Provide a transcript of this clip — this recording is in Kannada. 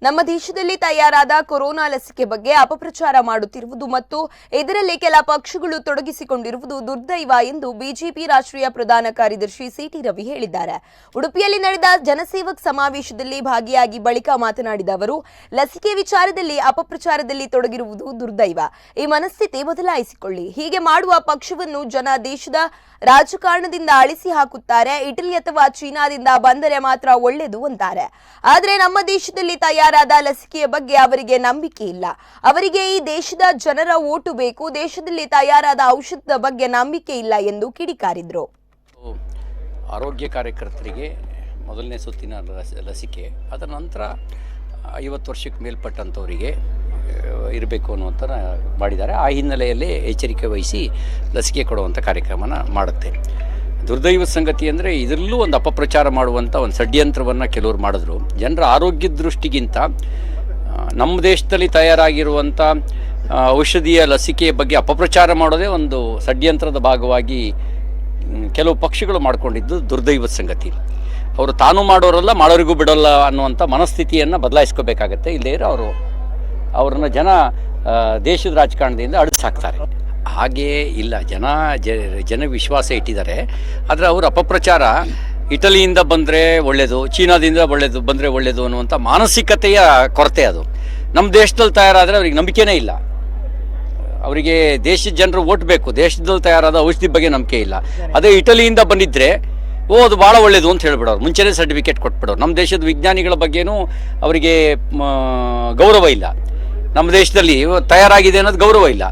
ನಮ್ಮ ದೇಶದಲ್ಲಿ ತಯಾರಾದ ಕೊರೋನಾ ಲಸಿಕೆ ಬಗ್ಗೆ ಅಪಪ್ರಚಾರ ಮಾಡುತ್ತಿರುವುದು ಮತ್ತು ಇದರಲ್ಲಿ ಕೆಲ ಪಕ್ಷಗಳು ತೊಡಗಿಸಿಕೊಂಡಿರುವುದು ದುರ್ದೈವ ಎಂದು ಬಿಜೆಪಿ ರಾಷ್ಟ್ರೀಯ ಪ್ರಧಾನ ಕಾರ್ಯದರ್ಶಿ ಸಿಟಿ ರವಿ ಹೇಳಿದ್ದಾರೆ. ಉಡುಪಿಯಲ್ಲಿ ನಡೆದ ಜನಸೇವಕ್ ಸಮಾವೇಶದಲ್ಲಿ ಭಾಗಿಯಾಗಿ ಬಳಿಕ ಮಾತನಾಡಿದ ಅವರು, ಲಸಿಕೆ ವಿಚಾರದಲ್ಲಿ ಅಪಪ್ರಚಾರದಲ್ಲಿ ತೊಡಗಿರುವುದು ದುರ್ದೈವ. ಈ ಮನಸ್ಥಿತಿ ಬದಲಾಯಿಸಿಕೊಳ್ಳಿ. ಹೀಗೆ ಮಾಡುವ ಪಕ್ಷವನ್ನು ಜನ ದೇಶದ ರಾಜಕಾರಣದಿಂದ ಅಳಿಸಿ ಹಾಕುತ್ತಾರೆ. ಇಟಲಿ ಅಥವಾ ಚೀನಾದಿಂದ ಬಂದರೆ ಮಾತ್ರ ಒಳ್ಳೆಯದು ಅಂತಾರೆ. ಆದರೆ ನಮ್ಮ ದೇಶದಲ್ಲಿ ತಯಾರಾದ ಲಸಿಕೆಯ ಬಗ್ಗೆ ಅವರಿಗೆ ನಂಬಿಕೆ ಇಲ್ಲ. ಅವರಿಗೆ ಈ ದೇಶದ ಜನರ ಓಟು ಬೇಕು. ದೇಶದಲ್ಲಿ ತಯಾರಾದ ಔಷಧದ ಬಗ್ಗೆ ನಂಬಿಕೆ ಇಲ್ಲ ಎಂದು ಕಿಡಿಕಾರಿದ್ರು. ಆರೋಗ್ಯ ಕಾರ್ಯಕರ್ತರಿಗೆ ಮೊದಲನೇ ಸುತ್ತಿನ ಲಸಿಕೆ, ಅದರ ನಂತರ 50 ವರ್ಷಕ್ಕೆ ಮೇಲ್ಪಟ್ಟಂಥವರಿಗೆ ಇರಬೇಕು ಅನ್ನುವಂಥ ಮಾಡಿದ್ದಾರೆ. ಆ ಹಿನ್ನೆಲೆಯಲ್ಲಿ ಎಚ್ಚರಿಕೆ ವಹಿಸಿ ಲಸಿಕೆ ಕೊಡುವಂಥ ಕಾರ್ಯಕ್ರಮನ ಮಾಡುತ್ತೆ. ದುರ್ದೈವ ಸಂಗತಿ ಅಂದರೆ ಇದರಲ್ಲೂ ಒಂದು ಅಪಪ್ರಚಾರ ಮಾಡುವಂಥ ಒಂದು ಷಡ್ಯಂತ್ರವನ್ನು ಕೆಲವರು ಮಾಡಿದ್ರು. ಜನರ ಆರೋಗ್ಯದ ದೃಷ್ಟಿಗಿಂತ ನಮ್ಮ ದೇಶದಲ್ಲಿ ತಯಾರಾಗಿರುವಂಥ ಔಷಧಿಯ ಲಸಿಕೆಯ ಬಗ್ಗೆ ಅಪಪ್ರಚಾರ ಮಾಡೋದೇ ಒಂದು ಷಡ್ಯಂತ್ರದ ಭಾಗವಾಗಿ ಕೆಲವು ಪಕ್ಷಗಳು ಮಾಡಿಕೊಂಡಿದ್ದು ದುರ್ದೈವದ ಸಂಗತಿ. ಅವರು ತಾನು ಮಾಡೋರಲ್ಲ, ಮಾಡೋರಿಗೂ ಬಿಡೋಲ್ಲ ಅನ್ನುವಂಥ ಮನಸ್ಥಿತಿಯನ್ನು ಬದಲಾಯಿಸ್ಕೋಬೇಕಾಗತ್ತೆ. ಇಲ್ಲದೇ ಅವ್ರನ್ನ ಜನ ದೇಶದ ರಾಜಕಾರಣದಿಂದ ಅಳಿಸಾಕ್ತಾರೆ. ಹಾಗೆಯೇ ಇಲ್ಲ, ಜನ ವಿಶ್ವಾಸ ಇಟ್ಟಿದ್ದಾರೆ. ಆದರೆ ಅವರು ಅಪಪ್ರಚಾರ ಇಟಲಿಯಿಂದ ಬಂದರೆ ಒಳ್ಳೆಯದು, ಚೀನಾದಿಂದ ಬಂದರೆ ಒಳ್ಳೆಯದು ಅನ್ನುವಂಥ ಮಾನಸಿಕತೆಯ ಕೊರತೆ ಅದು. ನಮ್ಮ ದೇಶದಲ್ಲಿ ತಯಾರಾದರೆ ಅವ್ರಿಗೆ ನಂಬಿಕೆನೇ ಇಲ್ಲ. ಅವರಿಗೆ ದೇಶದ ಜನರು ಓಟ್ ಬೇಕು, ದೇಶದಲ್ಲಿ ತಯಾರಾದ ಔಷಧಿ ಬಗ್ಗೆ ನಂಬಿಕೆ ಇಲ್ಲ. ಅದೇ ಇಟಲಿಯಿಂದ ಬಂದಿದ್ದರೆ ಅದು ಭಾಳ ಒಳ್ಳೆಯದು ಅಂತ ಹೇಳ್ಬಿಡೋರು, ಮುಂಚೆನೇ ಸರ್ಟಿಫಿಕೇಟ್ ಕೊಟ್ಬಿಡೋರು. ನಮ್ಮ ದೇಶದ ವಿಜ್ಞಾನಿಗಳ ಬಗ್ಗೆನೂ ಅವರಿಗೆ ಗೌರವ ಇಲ್ಲ. ನಮ್ಮ ದೇಶದಲ್ಲಿ ತಯಾರಾಗಿದೆ ಅನ್ನೋದು ಗೌರವ ಇಲ್ಲ.